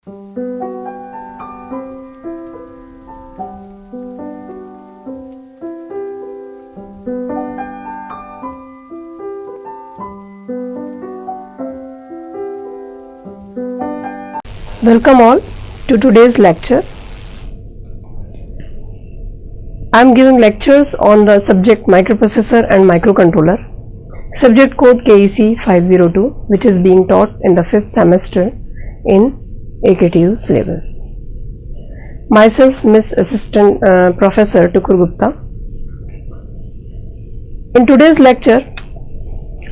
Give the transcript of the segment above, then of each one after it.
Welcome all to today's lecture. I am giving lectures on the subject microprocessor and microcontroller, subject code KEC 502, which is being taught in the 5th semester in AKTU syllabus. Myself, Miss Assistant Professor Tukur Gupta. In today's lecture,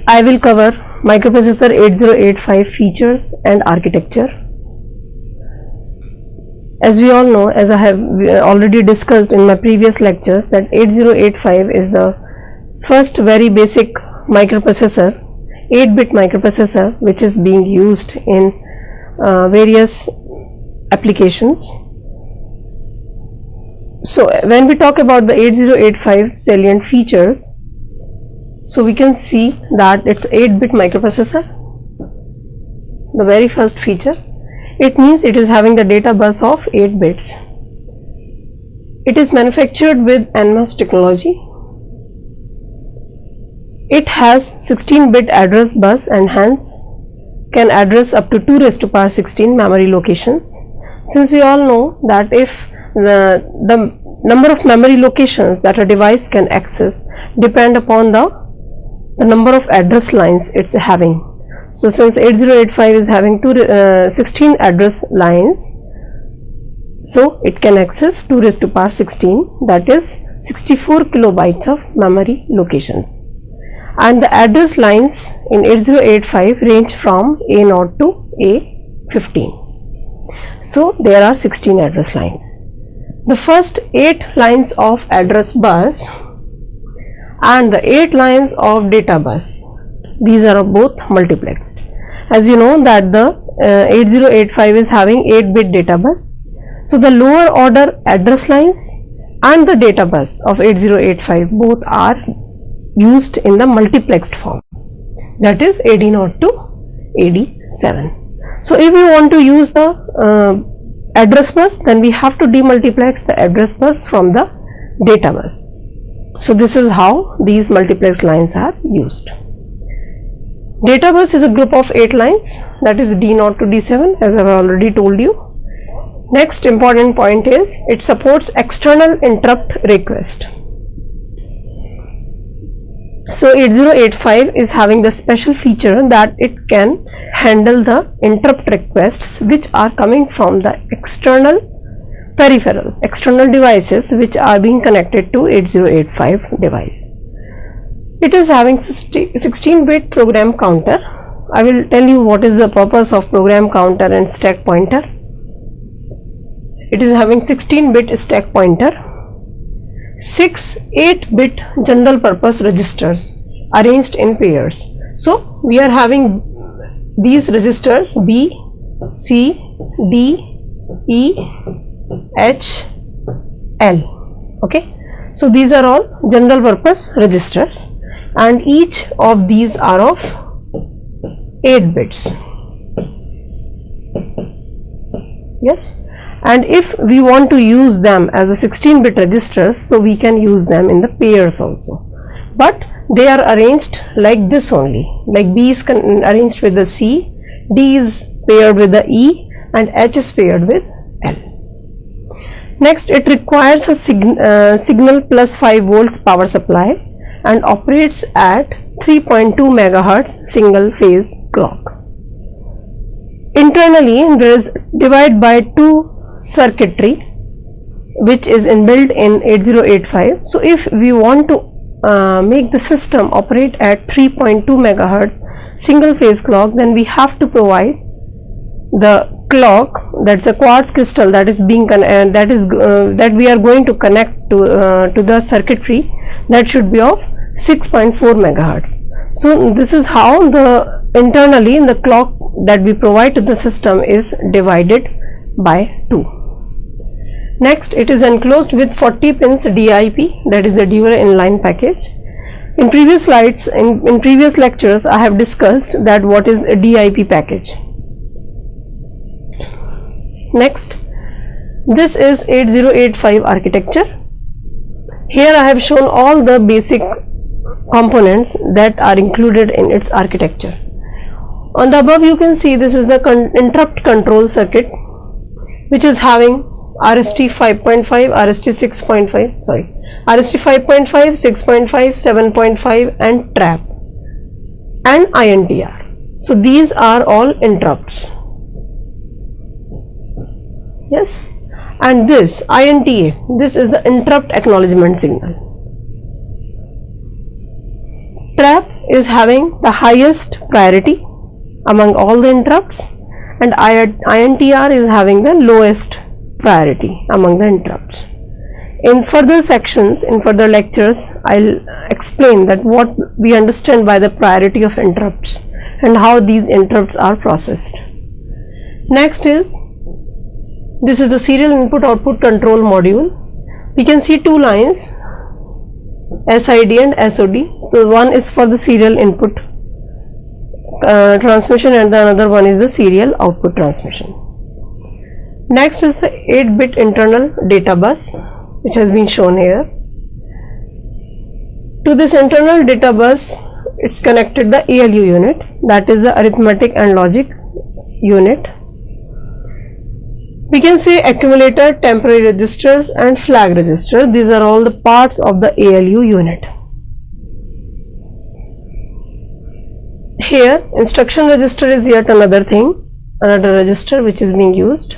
I will cover microprocessor 8085 features and architecture. As we all know, as I have already discussed in my previous lectures, that 8085 is the first very basic microprocessor, 8-bit microprocessor, which is being used in various applications. So when we talk about the 8085 salient features, so we can see that it's 8-bit microprocessor, the very first feature. It means it is having the data bus of 8 bits. It is manufactured with NMOS technology. It has 16-bit address bus and hence can address up to 2 raised to power 16 memory locations. Since we all know that if the number of memory locations that a device can access depend upon the number of address lines it's having. So since 8085 is having 16 address lines, so it can access 2 raised to power 16, that is 64 kilobytes of memory locations. And the address lines in 8085 range from A0 to A15. So there are 16 address lines. The first 8 lines of address bus and the 8 lines of data bus, these are both multiplexed. As you know that the 8085 is having 8-bit data bus. So the lower order address lines and the data bus of 8085 both are used in the multiplexed form, that is AD0 to AD7. So if we want to use the address bus, then we have to demultiplex the address bus from the data bus. So this is how these multiplex lines are used. Data bus is a group of 8 lines, that is D0 to D7, as I have already told you. Next important point is it supports external interrupt request. So 8085 is having the special feature that it can handle the interrupt requests which are coming from the external peripherals, external devices which are being connected to 8085 device. It is having 16-bit program counter. I will tell you what is the purpose of program counter and stack pointer. It is having 16-bit stack pointer, 6 8-bit general purpose registers arranged in pairs. So we are having these registers B, C, D, E, H, L. Okay, so these are all general purpose registers, and each of these are of 8 bits. Yes, and if we want to use them as a 16-bit registers, so we can use them in the pairs also, but they are arranged like this only, like B is arranged with the C, D is paired with the E, and H is paired with L. Next, it requires a signal plus 5 volts power supply and operates at 3.2 megahertz single phase clock. Internally, there is divide by 2 circuitry which is inbuilt in 8085. So if we want to make the system operate at 3.2 megahertz single phase clock, then we have to provide the clock, that's a quartz crystal that is being that we are going to connect to the circuitry, that should be of 6.4 megahertz. So this is how the internally the clock that we provide to the system is divided by 2. Next, it is enclosed with 40 pins DIP, that is the Dewar inline package. In previous slides, in previous lectures, I have discussed that what is a DIP package. Next, this is 8085 architecture. Here I have shown all the basic components that are included in its architecture. On the above you can see this is the interrupt control circuit, which is having RST 5.5, RST 6.5, RST 5.5, 6.5, 7.5 and trap and INTR. So these are all interrupts. Yes, and this INTA, this is the interrupt acknowledgement signal. Trap is having the highest priority among all the interrupts, and INTR is having the lowest priority among the interrupts. In further sections, in further lectures, I'll explain that what we understand by the priority of interrupts and how these interrupts are processed. Next is, this is the serial input output control module. We can see two lines, SID and SOD. So one is for the serial input transmission and the another one is the serial output transmission. Next is the 8-bit internal data bus, which has been shown here. To this internal data bus, it's connected the ALU unit, that is the arithmetic and logic unit. We can say accumulator, temporary registers and flag register. These are all the parts of the ALU unit. Here instruction register is yet another thing, another register which is being used.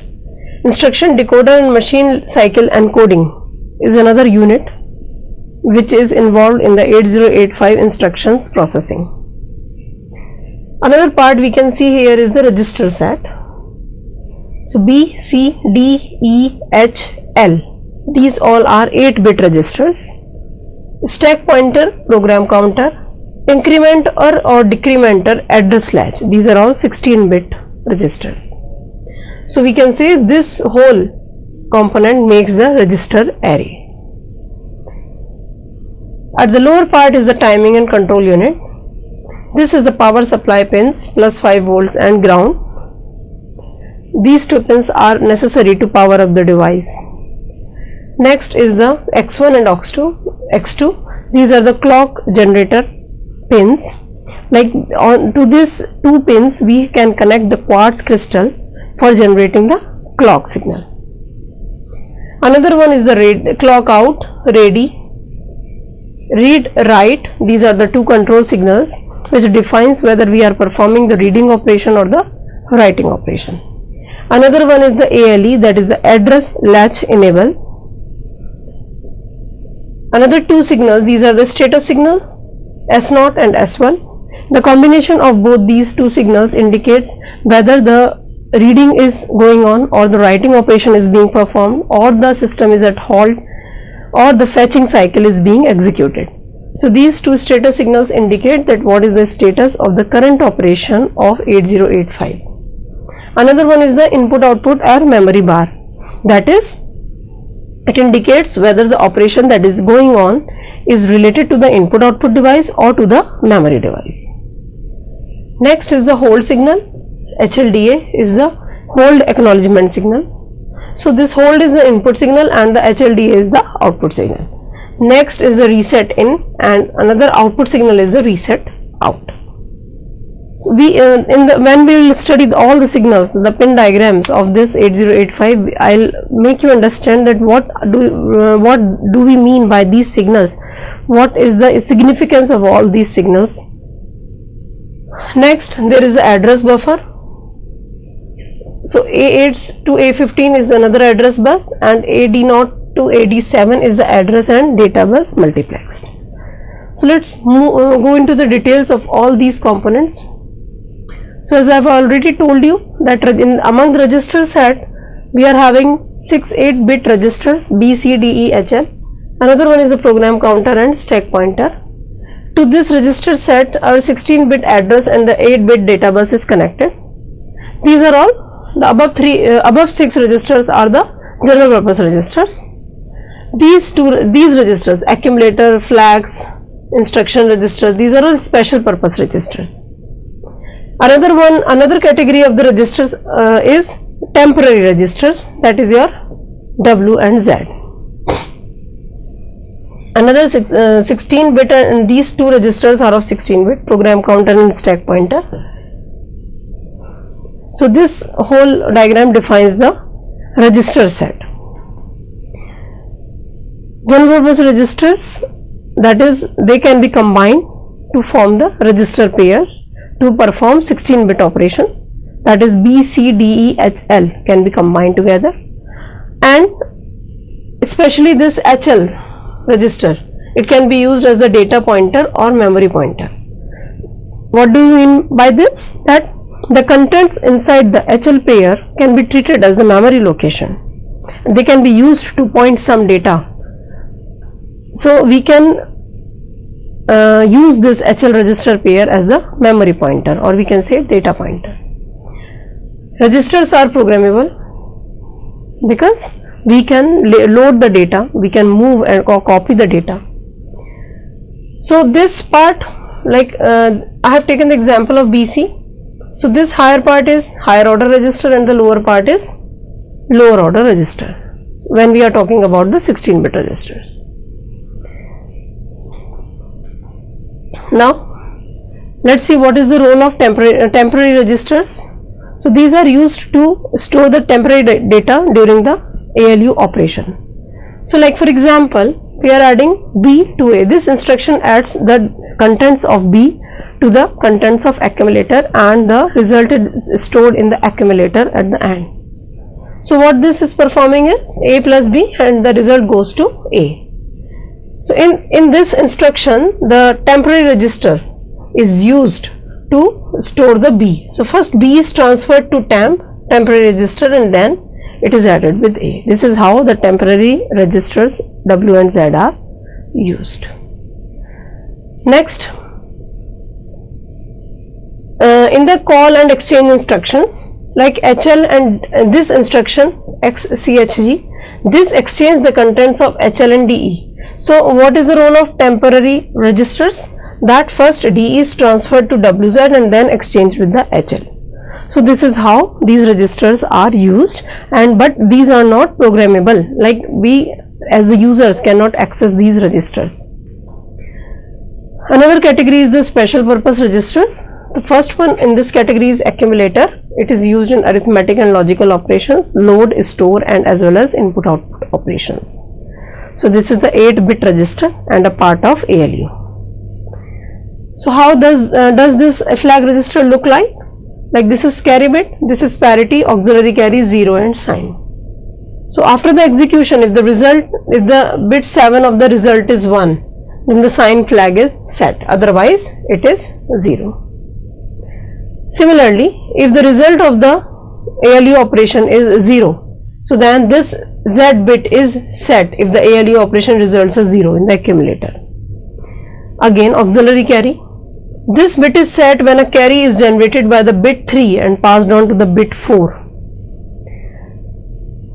Instruction decoder and machine cycle encoding is another unit which is involved in the 8085 instructions processing. Another part we can see here is the register set. So B, C, D, E, H, L, these all are 8-bit registers. Stack pointer, program counter, increment or decrementer, address latch, these are all 16-bit registers. So we can say this whole component makes the register array. At the lower part is the timing and control unit. This is the power supply pins plus 5 volts and ground. These two pins are necessary to power up the device. Next is the X1 and X2. These are the clock generator pins. Like to these two pins we can connect the quartz crystal for generating the clock signal. Another one is the clock out, ready, read, write. These are the two control signals which defines whether we are performing the reading operation or the writing operation. Another one is the ALE, that is the address latch enable. Another two signals, these are the status signals, S0 and S1. The combination of both these two signals indicates whether the reading is going on or the writing operation is being performed or the system is at halt or the fetching cycle is being executed. So these two status signals indicate that what is the status of the current operation of 8085. Another one is the input output or memory bar, that is, it indicates whether the operation that is going on is related to the input output device or to the memory device. Next is the hold signal. HLDA is the hold acknowledgement signal. So this hold is the input signal and the HLDA is the output signal. Next is the reset in and another output signal is the reset out. So when we will study all the signals, the pin diagrams of this 8085, I'll make you understand that what do we mean by these signals, what is the significance of all these signals. Next, there is the address buffer. So A8 to A15 is another address bus and AD0 to AD7 is the address and data bus multiplexed. So let's go into the details of all these components. So as I have already told you that among the register set we are having 6 8-bit registers B, C, D, E, H, L. Another one is the program counter and stack pointer. To this register set our 16-bit address and the 8-bit data bus is connected. These are all the above 6 registers are the general purpose registers. These registers, accumulator, flags, instruction registers, these are all special purpose registers. Another category of the registers is temporary registers, that is your W and Z. Another 16 bit, and these two registers are of 16 bit, program counter and stack pointer. So this whole diagram defines the register set. General purpose registers, that is, they can be combined to form the register pairs to perform 16 bit operations, that is B, C, D, E, H, L can be combined together, and especially this HL register, it can be used as a data pointer or memory pointer. What do you mean by this? That the contents inside the HL pair can be treated as the memory location. They can be used to point some data. So we can use this HL register pair as the memory pointer, or we can say data pointer. Registers are programmable because we can load the data, we can move and copy the data. So this part, like I have taken the example of BC. So this higher part is higher order register and the lower part is lower order register when we are talking about the 16 bit registers. Now let's see what is the role of temporary registers. So these are used to store the temporary data during the ALU operation. So like for example, we are adding B to A. This instruction adds the contents of B to the contents of accumulator, and the result is stored in the accumulator at the end. So what this is performing is A plus B, and the result goes to A. So in this instruction, the temporary register is used to store the B. So first B is transferred to temporary register, and then it is added with A. This is how the temporary registers W and Z are used. Next, in the call and exchange instructions, like HL and this instruction XCHG, this exchange the contents of HL and DE. So what is the role of temporary registers? That first DE is transferred to WZ and then exchanged with the HL. So this is how these registers are used, but these are not programmable, like we as the users cannot access these registers. Another category is the special purpose registers. The first one in this category is accumulator. It is used in arithmetic and logical operations, load, store, and as well as input output operations. So this is the 8-bit register and a part of ALU. So how does this flag register look like? Like this is carry bit, this is parity, auxiliary carry, 0 and sign. So after the execution, if the bit 7 of the result is 1, then the sign flag is set, otherwise it is 0. Similarly, if the result of the ALU operation is 0, so then this Z bit is set if the ALU operation results as 0 in the accumulator. Again, auxiliary carry. This bit is set when a carry is generated by the bit 3 and passed on to the bit 4.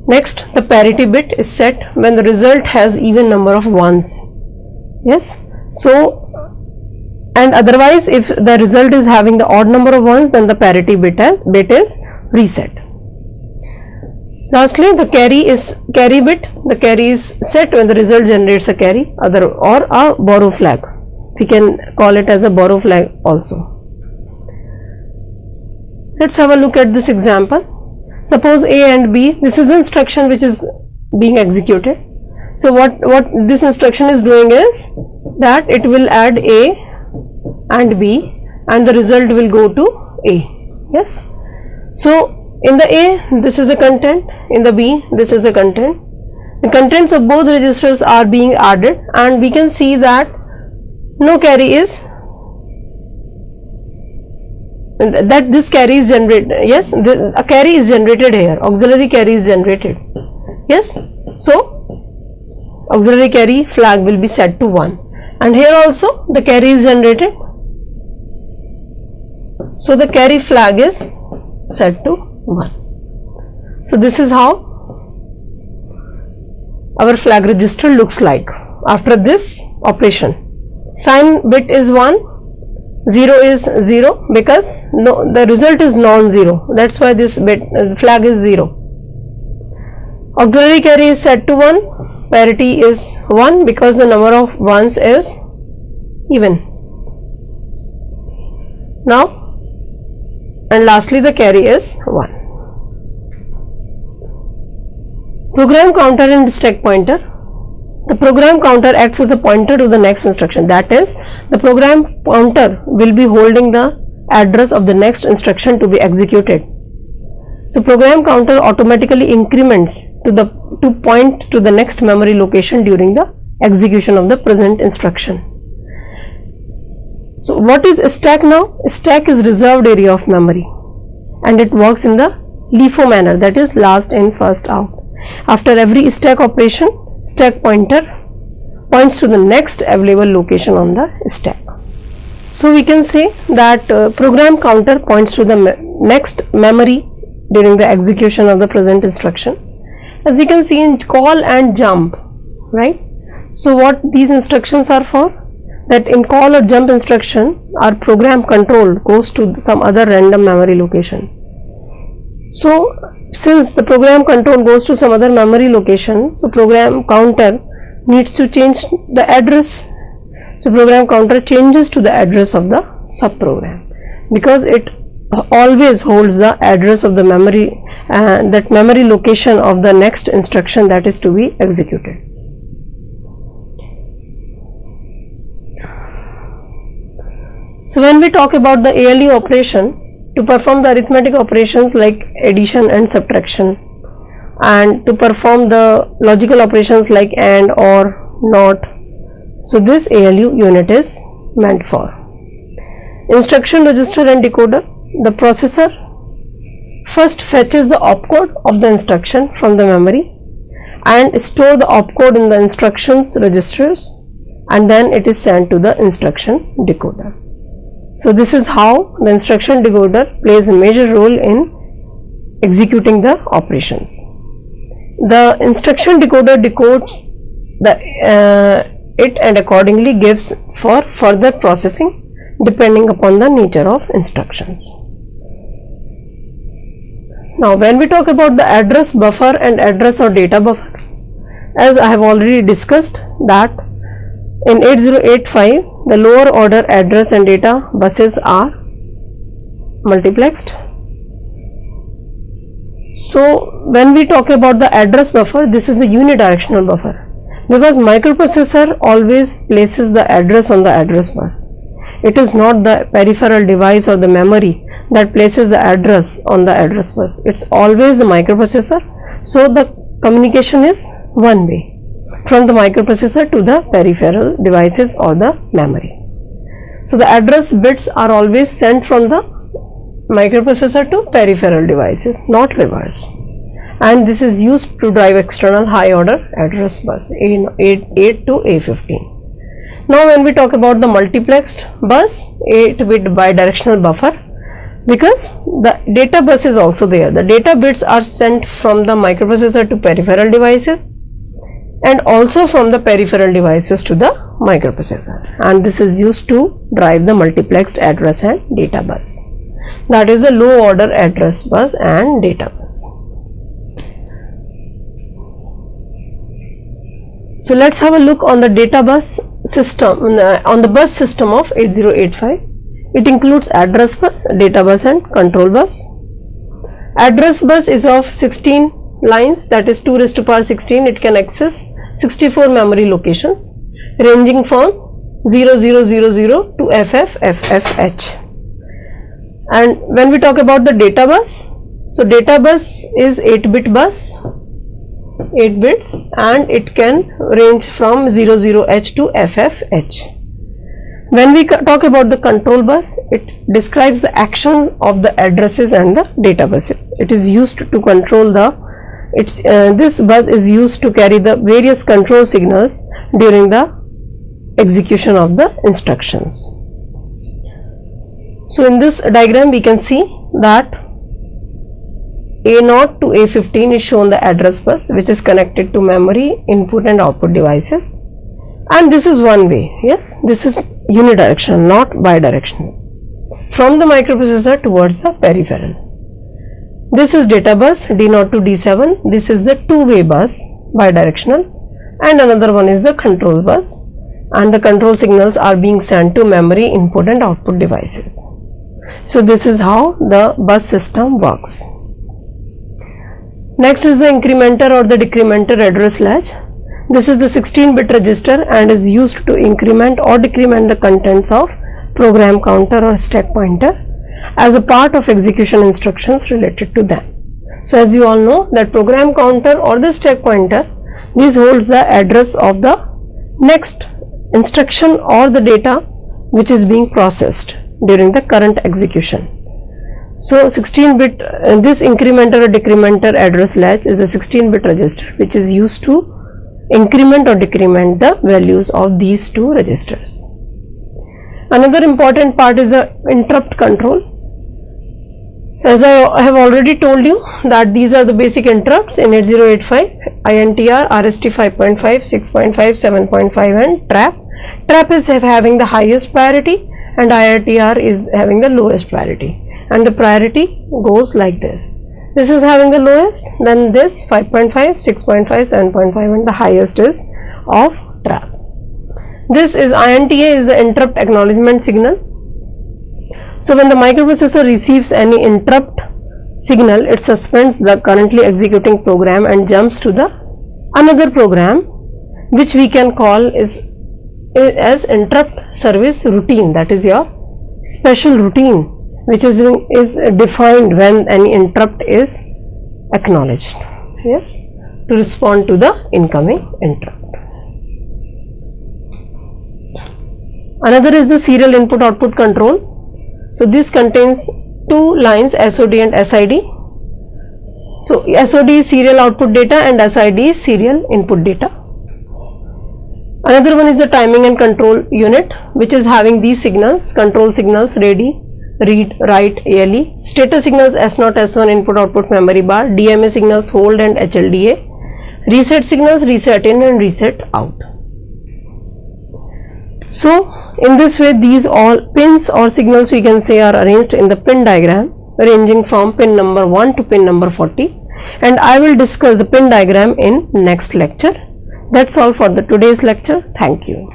Next, the parity bit is set when the result has even number of ones. Yes. So, and otherwise if the result is having the odd number of ones, then the parity bit is reset. Lastly, the carry bit. The carry is set when the result generates a carry or a borrow flag. We can call it as a borrow flag also. Let's have a look at this example. Suppose A and B, this is the instruction which is being executed. So what this instruction is doing is that it will add A and B and the result will go to A. Yes. So in the A, this is the content, in the B, this is the content. The contents of both registers are being added, and we can see that no carry is, that this carry is generated. Yes, a carry is generated here, auxiliary carry is generated. Yes, so auxiliary carry flag will be set to 1, and here also the carry is generated, so the carry flag is set to 1. So this is how our flag register looks like after this operation. Sign bit is 1, 0 is 0 because no, the result is non-zero. That's why this bit flag is 0. Auxiliary carry is set to 1. Parity is 1 because the number of ones is even. Now, and lastly the carry is 1. Program counter and stack pointer. The program counter acts as a pointer to the next instruction. That is, the program counter will be holding the address of the next instruction to be executed. So program counter automatically increments to point to the next memory location during the execution of the present instruction. So what is stack now? Stack is reserved area of memory and it works in the LIFO manner, that is last in first out. After every stack operation, stack pointer points to the next available location on the stack. So we can say that program counter points to the next memory during the execution of the present instruction. As you can see in call and jump, right? So what these instructions are for? That in call or jump instruction, our program control goes to some other random memory location. So since the program control goes to some other memory location, so program counter needs to change the address. So program counter changes to the address of the subprogram because it always holds the address of the memory, that memory location of the next instruction that is to be executed. So when we talk about the ALU operation, to perform the arithmetic operations like addition and subtraction, and to perform the logical operations like AND or NOT, so this ALU unit is meant for. Instruction register and decoder. The processor first fetches the opcode of the instruction from the memory and store the opcode in the instructions registers, and then it is sent to the instruction decoder. So this is how the instruction decoder plays a major role in executing the operations. The instruction decoder decodes it and accordingly gives for further processing depending upon the nature of instructions. Now when we talk about the address buffer and address or data buffer, as I have already discussed that in 8085 the lower order address and data buses are multiplexed. So when we talk about the address buffer, this is the unidirectional buffer because microprocessor always places the address on the address bus. It is not the peripheral device or the memory that places the address on the address bus. It's always the microprocessor. So the communication is one way from the microprocessor to the peripheral devices or the memory. So the address bits are always sent from the microprocessor to peripheral devices, not reverse. And this is used to drive external high order address bus A8 to A15. Now when we talk about the multiplexed bus, 8-bit bidirectional buffer, because the data bus is also there. The data bits are sent from the microprocessor to peripheral devices and also from the peripheral devices to the microprocessor, and this is used to drive the multiplexed address and data bus. That is the low order address bus and data bus. So let's have a look on the data bus system, on the bus system of 8085. It includes address bus, data bus and control bus. Address bus is of 16 lines, that is 2 raised to power 16. It can access 64 memory locations ranging from 0000 to FFFFH. And when we talk about the data bus, so data bus is 8-bit bus, 8 bits, and it can range from 00H to FFH. When we talk about the control bus, it describes the action of the addresses and the data buses. It is used to control the this bus is used to carry the various control signals during the execution of the instructions. So in this diagram we can see that A0 to A15 is shown the address bus which is connected to memory, input and output devices. and this is one way. Yes, this is unidirectional, not bidirectional, from the microprocessor towards the peripheral. This is data bus D0 to D7. This is the two-way bus, bidirectional, and another one is the control bus, and the control signals are being sent to memory input and output devices. So this is how the bus system works. Next is the incrementer or the decrementer address latch. This is the 16-bit register and is used to increment or decrement the contents of program counter or stack pointer as a part of execution instructions related to them. So as you all know that program counter or the stack pointer, this holds the address of the next instruction or the data which is being processed during the current execution. So 16-bit this incrementer or decrementer address latch is a 16-bit register which is used to increment or decrement the values of these two registers. Another important part is the interrupt control. So as I have already told you that these are the basic interrupts in 8085, INTR, RST 5.5, 6.5, 7.5 and TRAP. TRAP is having the highest priority and INTR is having the lowest priority, and the priority goes like this. This is having the lowest, then this 5.5, 6.5, 7.5 and the highest is of TRAP. This is INTA is the interrupt acknowledgement signal. So when the microprocessor receives any interrupt signal, it suspends the currently executing program and jumps to the another program which we can call as interrupt service routine. That is your special routine which is defined when any interrupt is acknowledged, yes, to respond to the incoming interrupt. Another is the serial input output control. So this contains two lines, SOD and SID. So SOD is serial output data and SID is serial input data. Another one is the timing and control unit which is having these signals: control signals ready, read, write, ALE, status signals S0, S1 input output memory bar, DMA signals hold and HLDA, reset signals reset in and reset out. So in this way these all pins or signals we can say are arranged in the pin diagram ranging from pin number 1 to pin number 40, and I will discuss the pin diagram in next lecture. That's all for the today's lecture. Thank you.